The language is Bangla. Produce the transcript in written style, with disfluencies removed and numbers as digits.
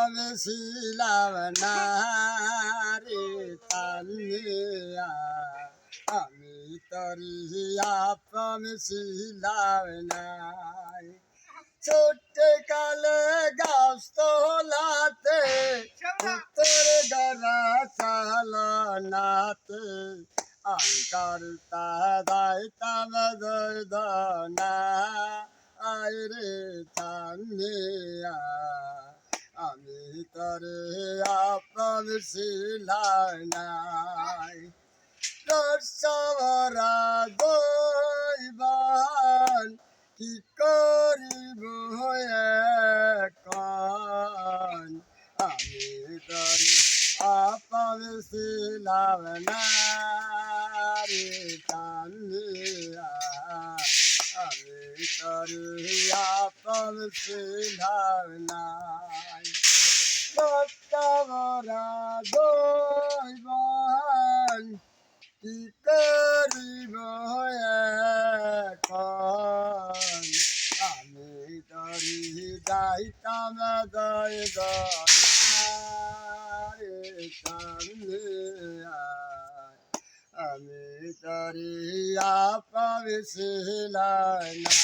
আমি ছিলাম না রে তানিয়া, আমি তরি আপন ছিলাম না। ছোট্ট কালে গাছ তোলাতে উত্তর গড়া চালনাতে আঙ্কার তাদাইতাম দনা আইরে তানিয়া, আমি তরে আপন ছিলাম নাই। রসভরা দইবান কি করিব এখন, আমি তরে আপন ছিলাম না রে তানিয়া, আমি তরে আপন ছিলাম নাই। রসভরা দইবান কি করিব এখন, আমি তরি যাইতাম দয় দরে তানিয়া, আমি তরি আপন ছিলাম না।